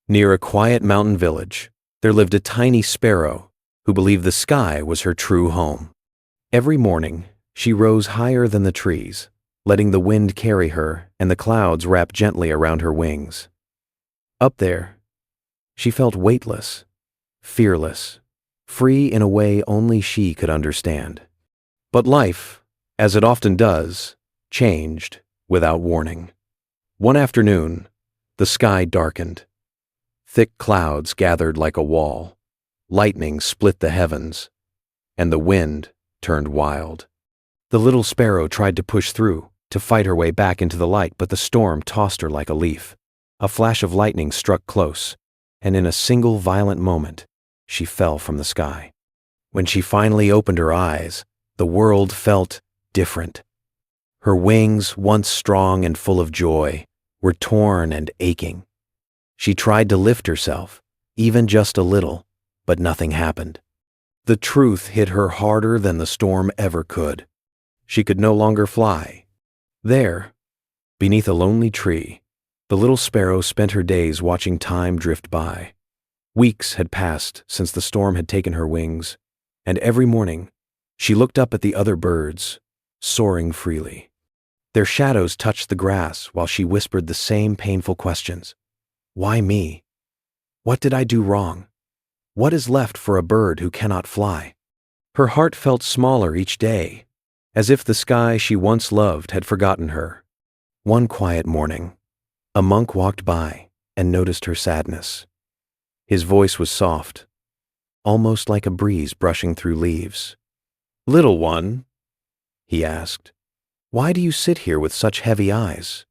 Near a quiet mountain village, there lived a tiny sparrow who believed the sky was her true home. Every morning, she rose higher than the trees, letting the wind carry her and the clouds wrap gently around her wings. Up there, she felt weightless, fearless, free in a way only she could understand. But life, as it often does, changed without warning. One afternoon, the sky darkened. Thick clouds gathered like a wall, lightning split the heavens, and the wind turned wild. The little sparrow tried to push through, to fight her way back into the light, but the storm tossed her like a leaf. A flash of lightning struck close, and in a single violent moment, she fell from the sky. When she finally opened her eyes, the world felt different. Her wings, once strong and full of joy, were torn and aching. She tried to lift herself, even just a little, but nothing happened. The truth hit her harder than the storm ever could. She could no longer fly. There, beneath a lonely tree, the little sparrow spent her days watching time drift by. Weeks had passed since the storm had taken her wings, and every morning she looked up at the other birds, soaring freely. Their shadows touched the grass while she whispered the same painful questions. Why me? What did I do wrong? What is left for a bird who cannot fly? Her heart felt smaller each day, as if the sky she once loved had forgotten her. One quiet morning, a monk walked by and noticed her sadness. His voice was soft, almost like a breeze brushing through leaves. "Little one," he asked, "why do you sit here with such heavy eyes?"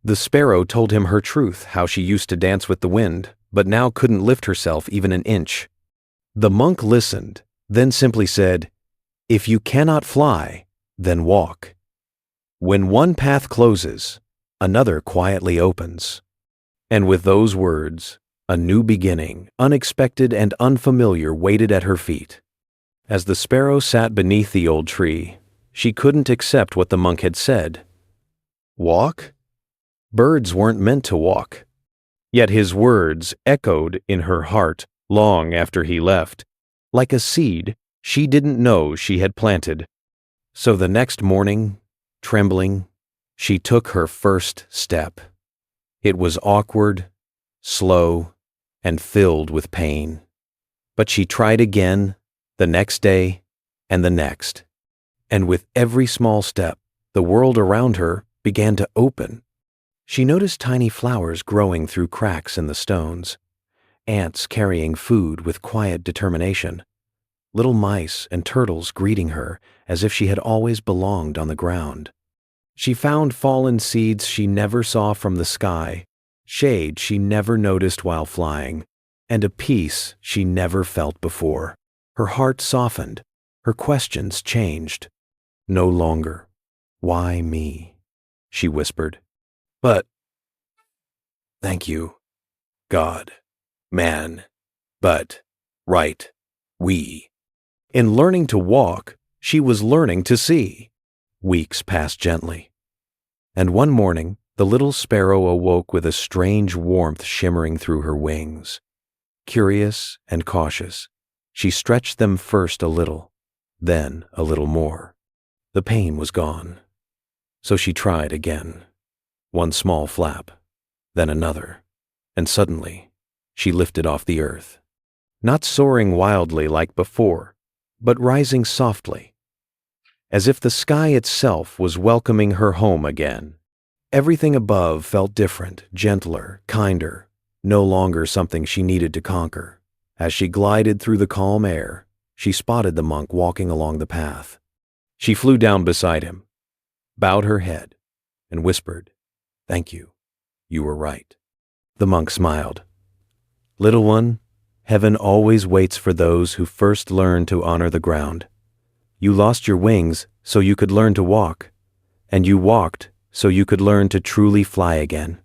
The sparrow told him her truth, how she used to dance with the wind, but now couldn't lift herself even an inch. The monk listened, then simply said, "If you cannot fly, then walk. When one path closes, another quietly opens." And with those words, a new beginning, unexpected and unfamiliar, waited at her feet. As the sparrow sat beneath the old tree, she couldn't accept what the monk had said. Walk? Birds weren't meant to walk. Yet his words echoed in her heart long after he left, like a seed she didn't know she had planted. So the next morning, trembling, she took her first step. It was awkward, slow, and filled with pain. But she tried again, the next day, and the next. And with every small step, the world around her began to open. She noticed tiny flowers growing through cracks in the stones, ants carrying food with quiet determination, little mice and turtles greeting her as if she had always belonged on the ground. She found fallen seeds she never saw from the sky, shade she never noticed while flying, and a peace she never felt before. Her heart softened, her questions changed. No longer, "Why me?" she whispered. But, "Thank you, God, man, but, right, we." In learning to walk, she was learning to see. Weeks passed gently. And one morning, the little sparrow awoke with a strange warmth shimmering through her wings. Curious and cautious, she stretched them first a little, then a little more. The pain was gone, so she tried again. One small flap, then another, and suddenly she lifted off the earth. Not soaring wildly like before, but rising softly, as if the sky itself was welcoming her home again. Everything above felt different, gentler, kinder, no longer something she needed to conquer. As she glided through the calm air, she spotted the monk walking along the path. She flew down beside him, bowed her head, and whispered, "Thank you. You were right." The monk smiled. "Little one, heaven always waits for those who first learn to honor the ground. You lost your wings so you could learn to walk, and you walked so you could learn to truly fly again."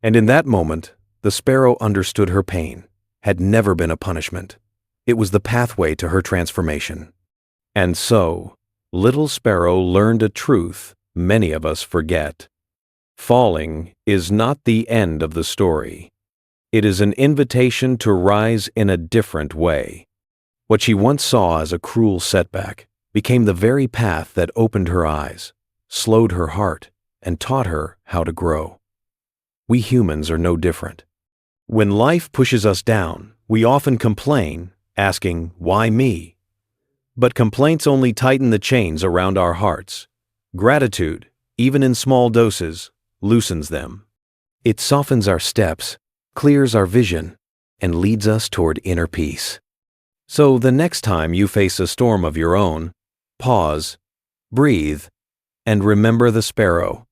And in that moment, the sparrow understood her pain had never been a punishment. It was the pathway to her transformation. And so, little sparrow learned a truth many of us forget. Falling is not the end of the story. It is an invitation to rise in a different way. What she once saw as a cruel setback became the very path that opened her eyes, slowed her heart, and taught her how to grow. We humans are no different. When life pushes us down, we often complain, asking, "Why me?" But complaints only tighten the chains around our hearts. Gratitude, even in small doses, loosens them. It softens our steps, clears our vision, and leads us toward inner peace. So the next time you face a storm of your own, pause, breathe, and remember the sparrow.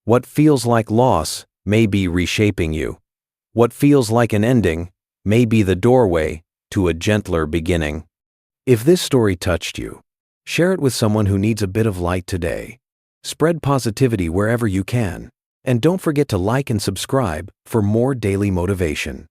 What feels like loss may be reshaping you. What feels like an ending may be the doorway to a gentler beginning. If this story touched you, share it with someone who needs a bit of light today. Spread positivity wherever you can, and don't forget to like and subscribe for more daily motivation.